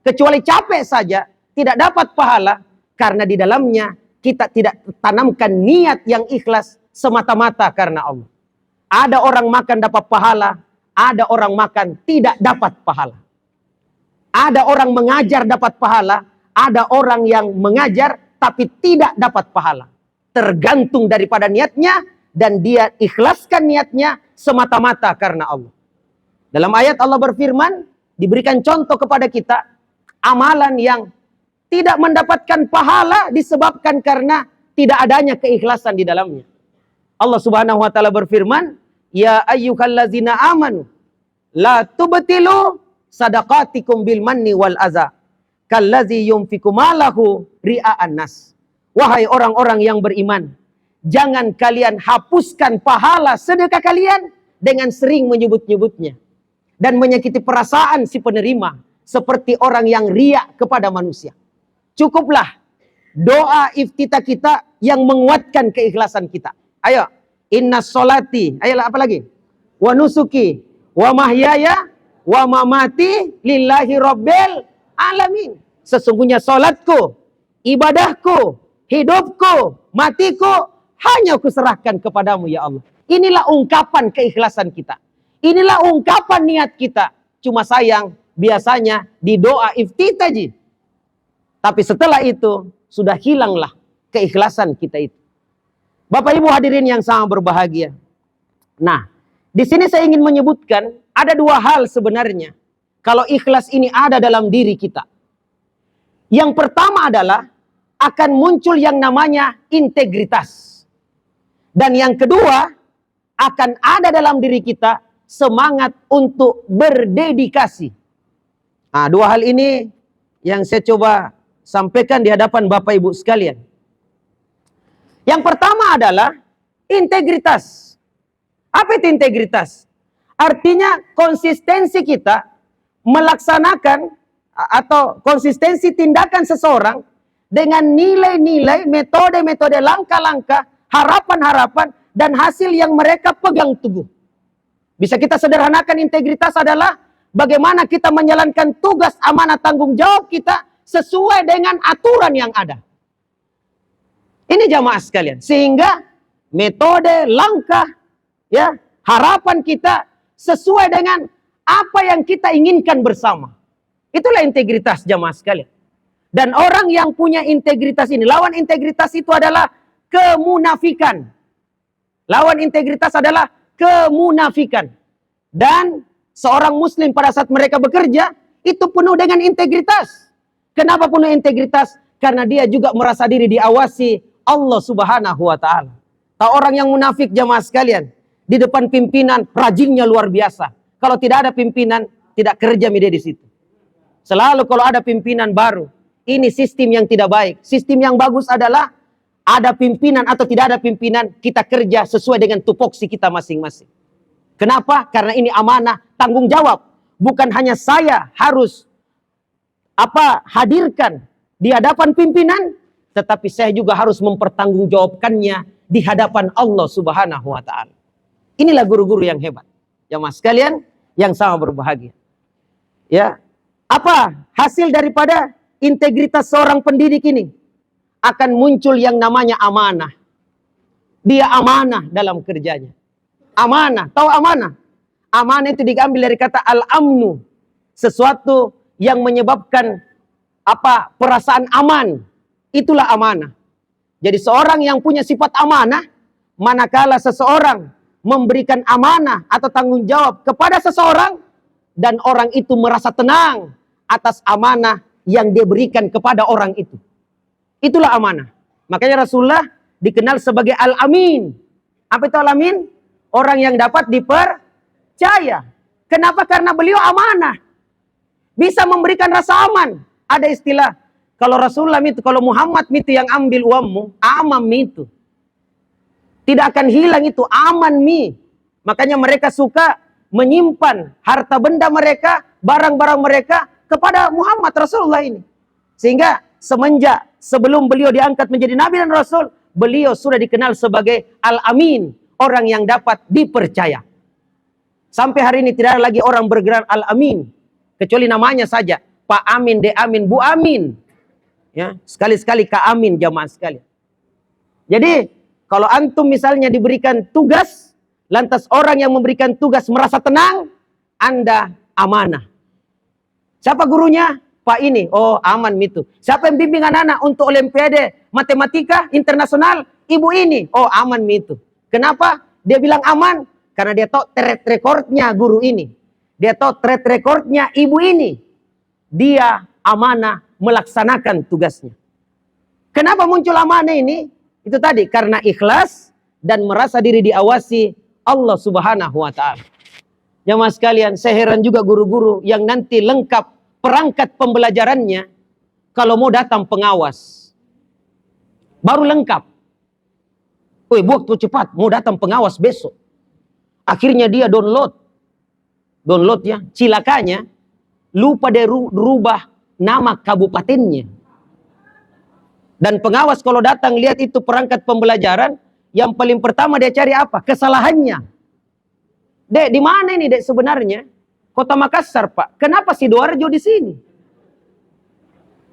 kecuali capek saja, tidak dapat pahala, karena di dalamnya kita tidak tanamkan niat yang ikhlas semata-mata karena Allah. Ada orang makan dapat pahala, ada orang makan tidak dapat pahala. Ada orang mengajar dapat pahala, ada orang yang mengajar tapi tidak dapat pahala. Tergantung daripada niatnya, dan dia ikhlaskan niatnya semata-mata karena Allah. Dalam ayat Allah berfirman, diberikan contoh kepada kita, amalan yang tidak mendapatkan pahala disebabkan karena tidak adanya keikhlasan di dalamnya. Allah Subhanahu wa taala berfirman, "Ya ayyuhallazina amanu la tubtilu sadaqatikum bil manni wal adza kallazi yunfiqu malahu ria'an nas." Wahai orang-orang yang beriman, jangan kalian hapuskan pahala sedekah kalian dengan sering menyebut-nyebutnya dan menyakiti perasaan si penerima seperti orang yang riak kepada manusia. Cukuplah doa iftitah kita yang menguatkan keikhlasan kita. Ayo, inna sholati, ayo apa lagi? Wa nusuki, wa mahyaya, wa mamati lillahi rabbil alamin. Sesungguhnya salatku, ibadahku, hidupku, matiku, hanya kuserahkan kepadamu ya Allah. Inilah ungkapan keikhlasan kita. Inilah ungkapan niat kita. Cuma sayang, biasanya di doa iftitah ji. Tapi setelah itu, sudah hilanglah keikhlasan kita itu. Bapak Ibu hadirin yang sangat berbahagia. Nah, di sini saya ingin menyebutkan, ada dua hal sebenarnya. Kalau ikhlas ini ada dalam diri kita. Yang pertama adalah, akan muncul yang namanya integritas. Dan yang kedua, akan ada dalam diri kita semangat untuk berdedikasi. Nah, dua hal ini yang saya coba sampaikan di hadapan Bapak Ibu sekalian. Yang pertama adalah integritas. Apa itu integritas? Artinya konsistensi kita melaksanakan atau konsistensi tindakan seseorang dengan nilai-nilai, metode-metode, langkah-langkah, harapan-harapan, dan hasil yang mereka pegang teguh. Bisa kita sederhanakan, integritas adalah bagaimana kita menjalankan tugas amanah tanggung jawab kita sesuai dengan aturan yang ada. Ini jamaah sekalian. Sehingga metode, langkah, ya, harapan kita sesuai dengan apa yang kita inginkan bersama. Itulah integritas jamaah sekalian. Dan orang yang punya integritas ini, lawan integritas itu adalah kemunafikan. Lawan integritas adalah kemunafikan. Dan seorang muslim pada saat mereka bekerja, itu penuh dengan integritas. Kenapa penuh integritas? Karena dia juga merasa diri diawasi Allah Subhanahu wa ta'ala. Tahu orang yang munafik jamaah sekalian, di depan pimpinan rajinnya luar biasa. Kalau tidak ada pimpinan, tidak kerja dia di situ. Selalu kalau ada pimpinan baru, ini sistem yang tidak baik. Sistem yang bagus adalah ada pimpinan atau tidak ada pimpinan, kita kerja sesuai dengan tupoksi kita masing-masing. Kenapa? Karena ini amanah, tanggung jawab. Bukan hanya saya harus hadirkan di hadapan pimpinan, tetapi saya juga harus mempertanggungjawabkannya di hadapan Allah Subhanahu wa ta'ala. Inilah guru-guru yang hebat. Jamaah sekalian yang sama berbahagia. Ya, apa hasil daripada integritas seorang pendidik ini? Akan muncul yang namanya amanah. Dia amanah dalam kerjanya. Amanah, tahu amanah? Amanah itu diambil dari kata al-amnu. Sesuatu yang menyebabkan perasaan aman. Itulah amanah. Jadi seorang yang punya sifat amanah, manakala seseorang memberikan amanah atau tanggung jawab kepada seseorang, dan orang itu merasa tenang atas amanah yang dia berikan kepada orang itu. Itulah amanah. Makanya Rasulullah dikenal sebagai Al-Amin. Apa itu Al-Amin? Orang yang dapat dipercaya. Kenapa? Karena beliau amanah. Bisa memberikan rasa aman. Ada istilah, kalau Rasulullah itu, kalau Muhammad itu yang ambil uangmu, aman itu. Tidak akan hilang itu, aman mi. Makanya mereka suka menyimpan harta benda mereka, barang-barang mereka kepada Muhammad Rasulullah ini. Sehingga semenjak sebelum beliau diangkat menjadi Nabi dan Rasul, beliau sudah dikenal sebagai Al-Amin, orang yang dapat dipercaya. Sampai hari ini tidak ada lagi orang bergerak Al-Amin, kecuali namanya saja, Pak Amin, De Amin, Bu Amin. Ya, sekali-sekali Kak Amin jamaah sekalian. Jadi, kalau antum misalnya diberikan tugas, lantas orang yang memberikan tugas merasa tenang, Anda amanah. Siapa gurunya? Pak ini. Oh, aman itu. Siapa yang bimbing anak-anak untuk olimpiade matematika internasional? Ibu ini. Oh, aman itu. Kenapa? Dia bilang aman karena dia tahu track recordnya guru ini. Dia tahu track recordnya ibu ini. Dia amanah melaksanakan tugasnya. Kenapa muncul amanah ini? Itu tadi, karena ikhlas dan merasa diri diawasi Allah Subhanahu wa ta'ala. Jamaah sekalian, saya heran juga guru-guru yang nanti lengkap perangkat pembelajarannya kalau mau datang pengawas. Baru lengkap. Woi, waktu cepat, mau datang pengawas besok. Akhirnya dia download ya, cilakanya lupa dia rubah nama kabupatennya. Dan pengawas kalau datang lihat itu perangkat pembelajaran, yang paling pertama dia cari apa? Kesalahannya. Dek, di mana ini dek sebenarnya? Kota Makassar, Pak. Kenapa Sidoarjo di sini?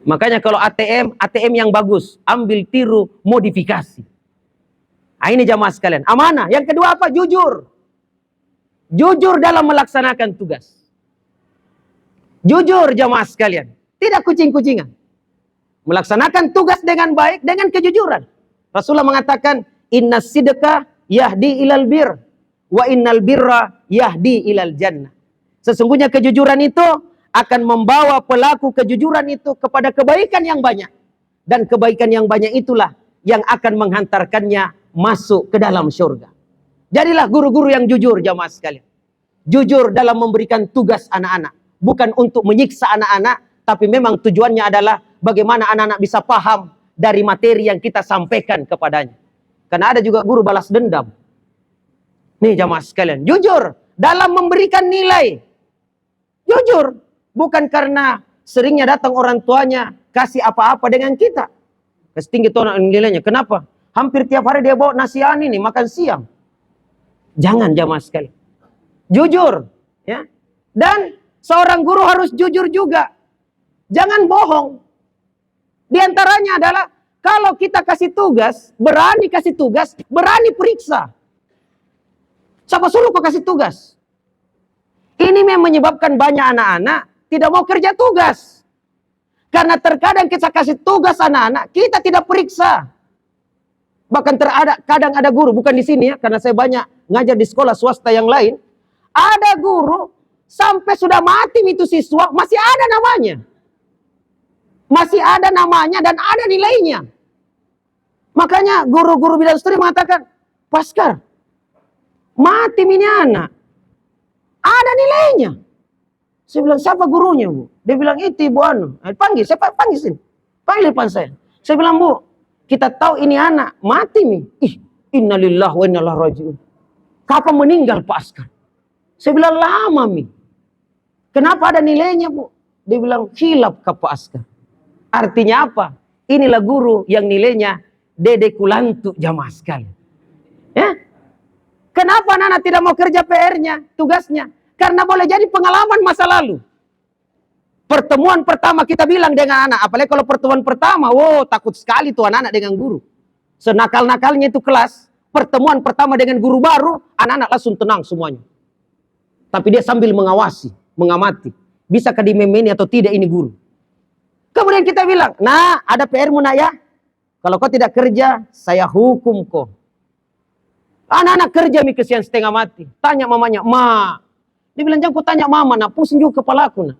Makanya kalau ATM yang bagus, ambil tiru modifikasi. Nah, ini jamaah sekalian. Amanah. Yang kedua apa? Jujur. Jujur dalam melaksanakan tugas. Jujur jamaah sekalian. Tidak kucing-kucingan. Melaksanakan tugas dengan baik, dengan kejujuran. Rasulullah mengatakan, inna sidqa yahdi ilal bir, wa innal birra yahdi ilal jannah. Sesungguhnya kejujuran itu akan membawa pelaku kejujuran itu kepada kebaikan yang banyak. Dan kebaikan yang banyak itulah yang akan menghantarkannya masuk ke dalam surga. Jadilah guru-guru yang jujur jamaah sekalian. Jujur dalam memberikan tugas anak-anak. Bukan untuk menyiksa anak-anak, tapi memang tujuannya adalah bagaimana anak-anak bisa paham dari materi yang kita sampaikan kepadanya. Karena ada juga guru balas dendam. Nih jamaah sekalian, jujur dalam memberikan nilai. Jujur, bukan karena seringnya datang orang tuanya kasih apa-apa dengan kita. Setinggi itu nilainya. Kenapa? Hampir tiap hari dia bawa nasi ani nih, makan siang. Jangan jamaah sekali. Jujur, ya. Dan seorang guru harus jujur juga. Jangan bohong. Di antaranya adalah kalau kita kasih tugas, berani kasih tugas, berani periksa. Siapa suruh kau kasih tugas? Ini yang menyebabkan banyak anak-anak tidak mau kerja tugas. Karena terkadang kita kasih tugas anak-anak, kita tidak periksa. Bahkan kadang ada guru, bukan di sini ya, karena saya banyak ngajar di sekolah swasta yang lain. Ada guru, sampai sudah mati itu siswa, masih ada namanya. Masih ada namanya dan ada nilainya. Makanya guru-guru bidang studi mengatakan, Paskar, mati ini anak. Ada nilainya. Saya bilang, siapa gurunya, Bu? Dia bilang, itu Ibu Anu. Panggil, saya panggil sini. Panggil depan saya. Saya bilang, Bu, kita tahu ini anak mati nih. Innalillahi wa inna ilaihi raji'un. Kapan meninggal Pak Askar? Saya bilang, lama Mi. Kenapa ada nilainya, Bu? Dia bilang, hilap ke Pak Askar. Artinya apa? Inilah guru yang nilainya Dede Kulantu jamaah sekali. Ya? Kenapa anak-anak tidak mau kerja PR-nya, tugasnya? Karena boleh jadi pengalaman masa lalu. Pertemuan pertama kita bilang dengan anak, apalagi kalau pertemuan pertama, takut sekali tuh anak-anak dengan guru. Senakal-nakalnya itu kelas, pertemuan pertama dengan guru baru, anak-anak langsung tenang semuanya. Tapi dia sambil mengawasi, mengamati. Bisakah dimemeni atau tidak ini guru? Kemudian kita bilang, nah ada PR-mu nak ya. Kalau kau tidak kerja, saya hukum kau. Anak-anak kerja mi kesian setengah mati. Tanya mamanya, Ma. Dia bilang, jangan kau tanya mama nak, pusing juga kepalaku nak.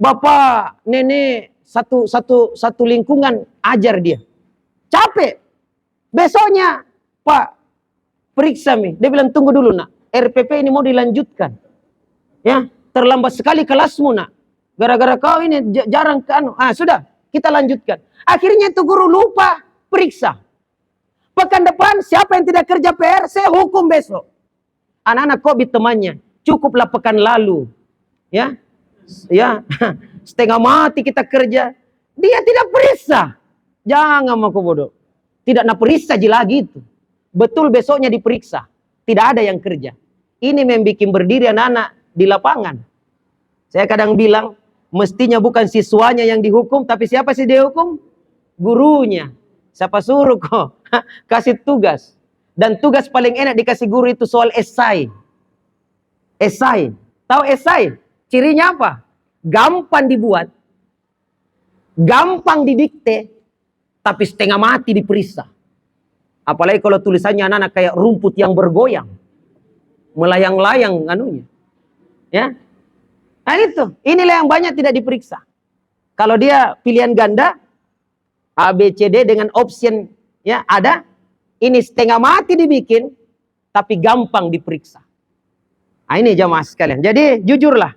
Bapak, nenek, satu lingkungan ajar dia. Capek. Besoknya, Pak, periksa mi. Dia bilang, tunggu dulu nak. RPP ini mau dilanjutkan. Ya, terlambat sekali kelasmu nak. Gara-gara kau ini jarang ke anu. Sudah, kita lanjutkan. Akhirnya itu guru lupa periksa. Pekan depan siapa yang tidak kerja PR, saya hukum besok. Anak-anak COVID temannya, cukuplah pekan lalu. Ya, setengah mati kita kerja. Dia tidak periksa. Jangan mau bodoh. Tidak nak periksa lagi itu. Betul besoknya diperiksa. Tidak ada yang kerja. Ini membuat berdiri anak-anak di lapangan. Saya kadang bilang, mestinya bukan siswanya yang dihukum, tapi siapa sih dihukum? Gurunya. Siapa suruh kok kasih tugas. Dan tugas paling enak dikasih guru itu soal esai. Esai. Tahu esai? Cirinya apa? Gampang dibuat. Gampang didikte. Tapi setengah mati diperiksa. Apalagi kalau tulisannya anak-anak kayak rumput yang bergoyang. Melayang-layang anunya. Ya. Nah itu. Inilah yang banyak tidak diperiksa. Kalau dia pilihan ganda, A, B, C, D dengan option ya ada. Ini setengah mati dibikin, tapi gampang diperiksa. Nah ini jamaah sekalian. Jadi jujurlah.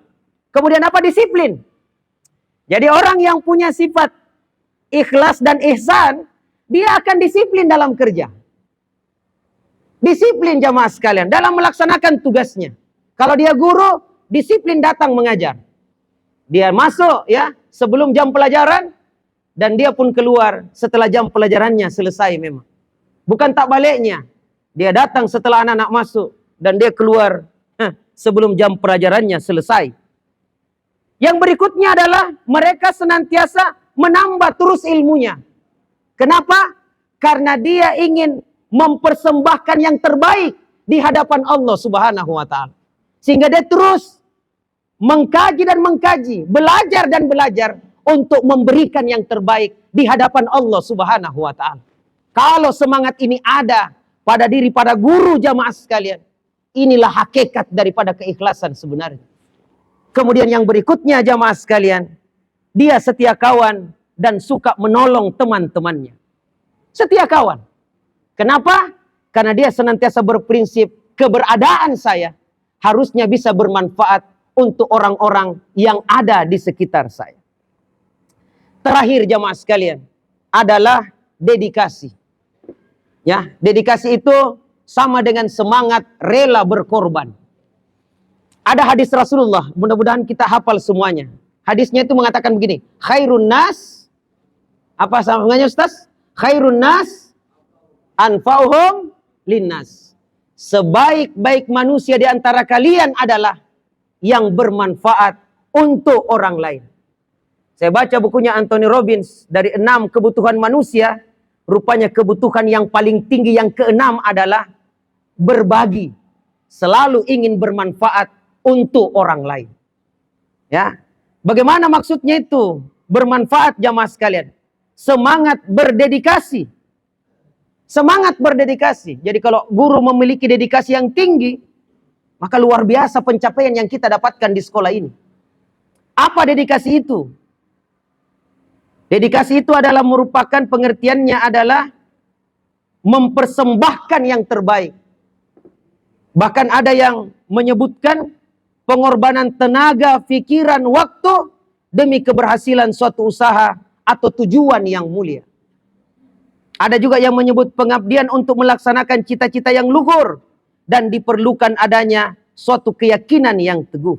Kemudian apa? Disiplin. Jadi orang yang punya sifat ikhlas dan ihsan, dia akan disiplin dalam kerja. Disiplin jamaah sekalian dalam melaksanakan tugasnya. Kalau dia guru, disiplin datang mengajar. Dia masuk ya sebelum jam pelajaran dan dia pun keluar setelah jam pelajarannya selesai memang. Bukan tak baliknya. Dia datang setelah anak-anak masuk dan dia keluar sebelum jam pelajarannya selesai. Yang berikutnya adalah mereka senantiasa menambah terus ilmunya. Kenapa? Karena dia ingin mempersembahkan yang terbaik di hadapan Allah Subhanahu wa taala. Sehingga dia terus mengkaji dan mengkaji, belajar dan belajar untuk memberikan yang terbaik di hadapan Allah Subhanahu wa taala. Kalau semangat ini ada pada diri pada guru jamaah sekalian, inilah hakikat daripada keikhlasan sebenarnya. Kemudian yang berikutnya jamaah sekalian, dia setia kawan dan suka menolong teman-temannya. Setia kawan. Kenapa? Karena dia senantiasa berprinsip keberadaan saya harusnya bisa bermanfaat untuk orang-orang yang ada di sekitar saya. Terakhir jamaah sekalian adalah dedikasi. Ya, dedikasi itu sama dengan semangat rela berkorban. Ada hadis Rasulullah, mudah-mudahan kita hafal semuanya. Hadisnya itu mengatakan begini, khairun nas, apa sambungannya Ustaz? Khairun nas anfa'uhum linnas. sebaik-baik manusia di antara kalian adalah yang bermanfaat untuk orang lain. Saya baca bukunya Anthony Robbins, dari 6 kebutuhan manusia, rupanya kebutuhan yang paling tinggi yang keenam adalah berbagi. Selalu ingin bermanfaat untuk orang lain. Ya. Bagaimana maksudnya itu? Bermanfaat, jamaah sekalian. Semangat berdedikasi. Semangat berdedikasi. Jadi kalau guru memiliki dedikasi yang tinggi, maka luar biasa pencapaian yang kita dapatkan di sekolah ini. Apa dedikasi itu? Dedikasi itu adalah merupakan pengertiannya adalah mempersembahkan yang terbaik. Bahkan ada yang menyebutkan pengorbanan tenaga, pikiran, waktu demi keberhasilan suatu usaha atau tujuan yang mulia. Ada juga yang menyebut pengabdian untuk melaksanakan cita-cita yang luhur dan diperlukan adanya suatu keyakinan yang teguh.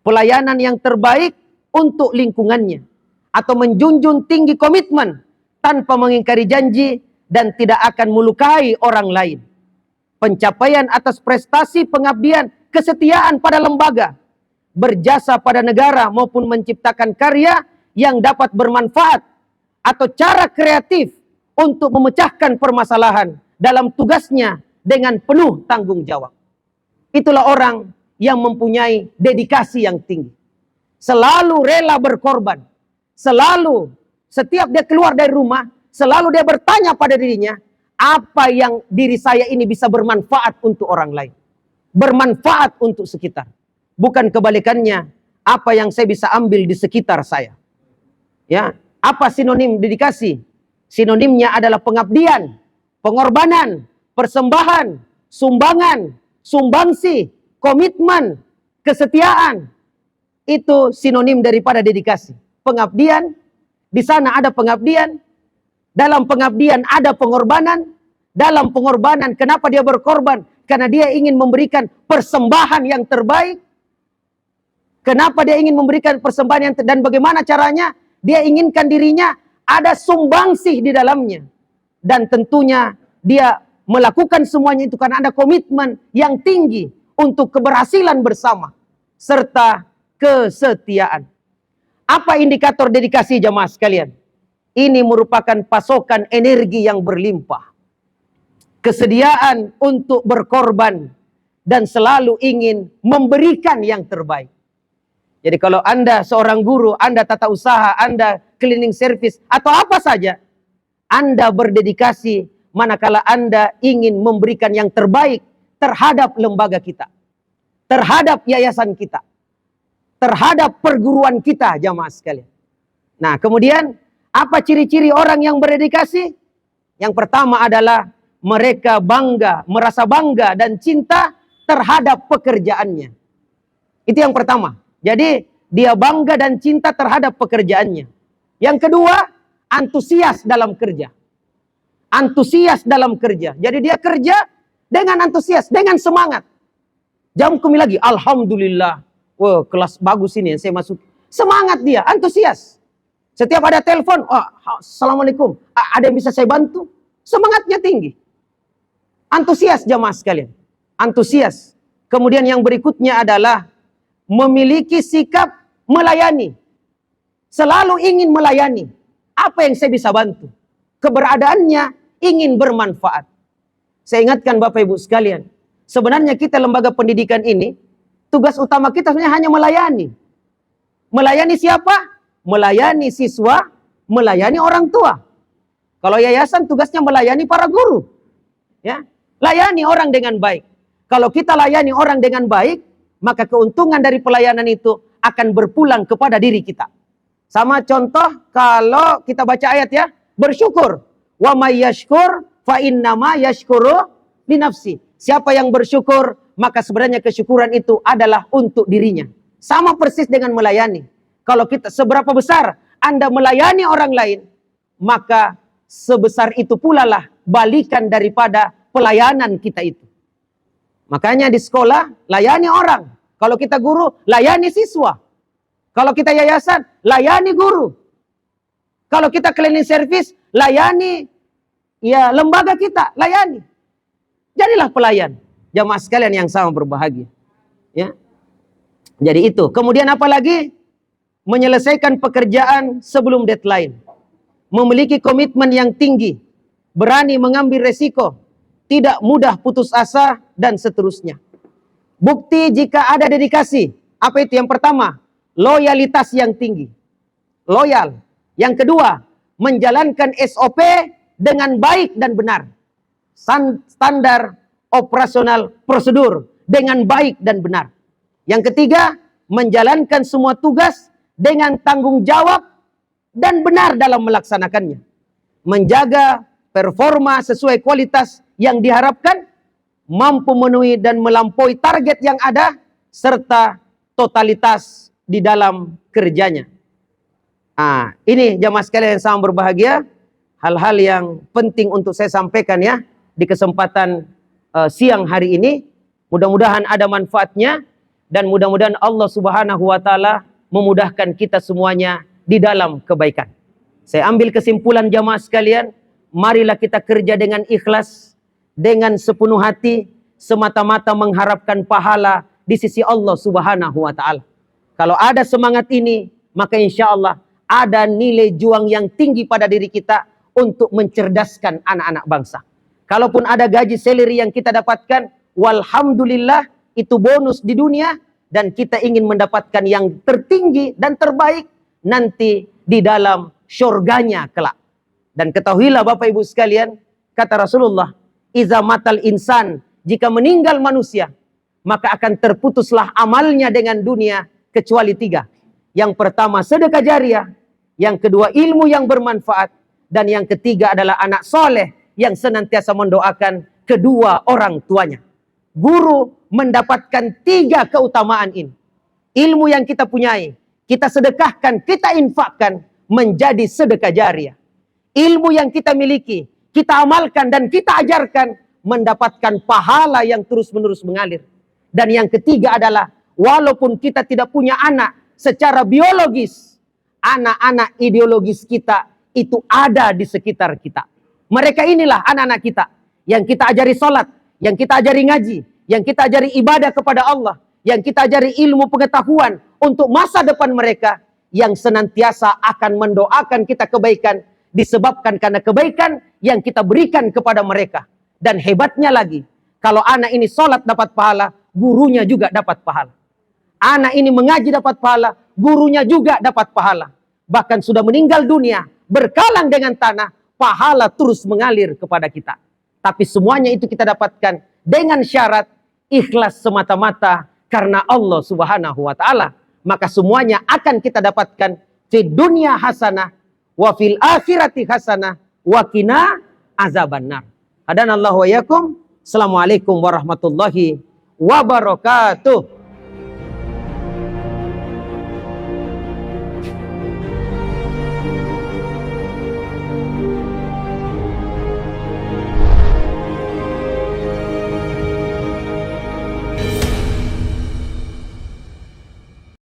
Pelayanan yang terbaik untuk lingkungannya atau menjunjung tinggi komitmen tanpa mengingkari janji dan tidak akan melukai orang lain. Pencapaian atas prestasi pengabdian, kesetiaan pada lembaga, berjasa pada negara maupun menciptakan karya yang dapat bermanfaat atau cara kreatif untuk memecahkan permasalahan dalam tugasnya dengan penuh tanggung jawab. Itulah orang yang mempunyai dedikasi yang tinggi. Selalu rela berkorban. Selalu, setiap dia keluar dari rumah, selalu dia bertanya pada dirinya, apa yang diri saya ini bisa bermanfaat untuk orang lain. Bermanfaat untuk sekitar. Bukan kebalikannya, apa yang saya bisa ambil di sekitar saya. Ya, apa sinonim dedikasi? Sinonimnya adalah pengabdian, pengorbanan, persembahan, sumbangan, sumbangsi, komitmen, kesetiaan. Itu sinonim daripada dedikasi. Pengabdian, di sana ada pengabdian, dalam pengabdian ada pengorbanan, dalam pengorbanan kenapa dia berkorban? Karena dia ingin memberikan persembahan yang terbaik. Kenapa dia ingin memberikan persembahan yang dan bagaimana caranya? Dia inginkan dirinya ada sumbangsih di dalamnya. Dan tentunya dia melakukan semuanya itu karena ada komitmen yang tinggi untuk keberhasilan bersama serta kesetiaan. Apa indikator dedikasi, jamaah sekalian? Ini merupakan pasokan energi yang berlimpah. Kesediaan untuk berkorban dan selalu ingin memberikan yang terbaik. Jadi kalau Anda seorang guru, Anda tata usaha, Anda cleaning service atau apa saja, Anda berdedikasi manakala Anda ingin memberikan yang terbaik terhadap lembaga kita, terhadap yayasan kita, terhadap perguruan kita, jamaah sekalian. Nah, kemudian apa ciri-ciri orang yang berdedikasi? Yang pertama adalah mereka bangga, merasa bangga dan cinta terhadap pekerjaannya. Itu yang pertama. Jadi dia bangga dan cinta terhadap pekerjaannya. Yang kedua, antusias dalam kerja. Antusias dalam kerja. Jadi dia kerja dengan antusias, dengan semangat. Jam kami lagi, alhamdulillah. Wah, kelas bagus ini yang saya masuk. Semangat dia, antusias. Setiap ada telepon, oh, assalamualaikum, ada yang bisa saya bantu? Semangatnya tinggi. Antusias, jamaah sekalian. Antusias. Kemudian yang berikutnya adalah memiliki sikap melayani. Selalu ingin melayani. Apa yang saya bisa bantu? Keberadaannya ingin bermanfaat. Saya ingatkan Bapak Ibu sekalian, sebenarnya kita lembaga pendidikan ini, tugas utama kita sebenarnya hanya melayani. Melayani siapa? Melayani siswa, melayani orang tua. Kalau yayasan tugasnya melayani para guru. Ya, layani orang dengan baik. Kalau kita layani orang dengan baik, maka keuntungan dari pelayanan itu akan berpulang kepada diri kita. Sama contoh kalau kita baca ayat ya, bersyukur. Wa may yashkur fa innama yashkuru li nafsi. Siapa yang bersyukur, maka sebenarnya kesyukuran itu adalah untuk dirinya. Sama persis dengan melayani. Kalau kita seberapa besar Anda melayani orang lain, maka sebesar itu pula lah balikan daripada pelayanan kita itu. Makanya di sekolah layani orang. Kalau kita guru, layani siswa. Kalau kita yayasan, layani guru. Kalau kita cleaning service, layani ya lembaga kita, layani. Jadilah pelayan. Jamaah sekalian yang sama berbahagia. Ya. Jadi itu. Kemudian apa lagi? Menyelesaikan pekerjaan sebelum deadline. Memiliki komitmen yang tinggi. Berani mengambil resiko. Tidak mudah putus asa dan seterusnya. Bukti jika ada dedikasi. Apa itu? Yang pertama, loyalitas yang tinggi. Loyal. Yang kedua, menjalankan SOP dengan baik dan benar. Standar operasional prosedur dengan baik dan benar. Yang ketiga, menjalankan semua tugas dengan tanggung jawab dan benar dalam melaksanakannya. Menjaga performa sesuai kualitas yang diharapkan, mampu memenuhi dan melampaui target yang ada, serta totalitas di dalam kerjanya. Ini jamaah sekalian yang sama berbahagia, hal-hal yang penting untuk saya sampaikan ya di kesempatan siang hari ini. Mudah-mudahan ada manfaatnya dan mudah-mudahan Allah Subhanahu wa taala memudahkan kita semuanya di dalam kebaikan. Saya ambil kesimpulan jamaah sekalian, marilah kita kerja dengan ikhlas, dengan sepenuh hati, semata-mata mengharapkan pahala di sisi Allah Subhanahu wa taala. Kalau ada semangat ini, maka insya Allah ada nilai juang yang tinggi pada diri kita untuk mencerdaskan anak-anak bangsa. Kalaupun ada gaji salary yang kita dapatkan, walhamdulillah, itu bonus di dunia, dan kita ingin mendapatkan yang tertinggi dan terbaik nanti di dalam syurganya kelak. Dan ketahuilah Bapak Ibu sekalian, kata Rasulullah, iza matal insan, jika meninggal manusia, maka akan terputuslah amalnya dengan dunia kecuali 3. Yang pertama sedekah jariah, yang kedua ilmu yang bermanfaat, dan yang ketiga adalah anak soleh yang senantiasa mendoakan kedua orang tuanya. Guru mendapatkan 3 keutamaan ini. Ilmu yang kita punyai, kita sedekahkan, kita infakkan menjadi sedekah jariah. Ilmu yang kita miliki, kita amalkan dan kita ajarkan, mendapatkan pahala yang terus-menerus mengalir. Dan yang ketiga adalah, walaupun kita tidak punya anak secara biologis, anak-anak ideologis kita itu ada di sekitar kita. Mereka inilah anak-anak kita, yang kita ajari sholat, yang kita ajari ngaji, yang kita ajari ibadah kepada Allah, yang kita ajari ilmu pengetahuan untuk masa depan mereka, yang senantiasa akan mendoakan kita kebaikan, disebabkan karena kebaikan yang kita berikan kepada mereka. Dan hebatnya lagi, kalau anak ini sholat dapat pahala, gurunya juga dapat pahala. Anak ini mengaji dapat pahala, gurunya juga dapat pahala. Bahkan sudah meninggal dunia, berkalang dengan tanah, pahala terus mengalir kepada kita. Tapi semuanya itu kita dapatkan dengan syarat ikhlas semata-mata karena Allah Subhanahu wa taala. Maka semuanya akan kita dapatkan di dunia hasanah wa fil akhirati hasanah wa qina azabannar. Hadanallahu wa iyyakum. Assalamualaikum warahmatullahi wabarakatuh.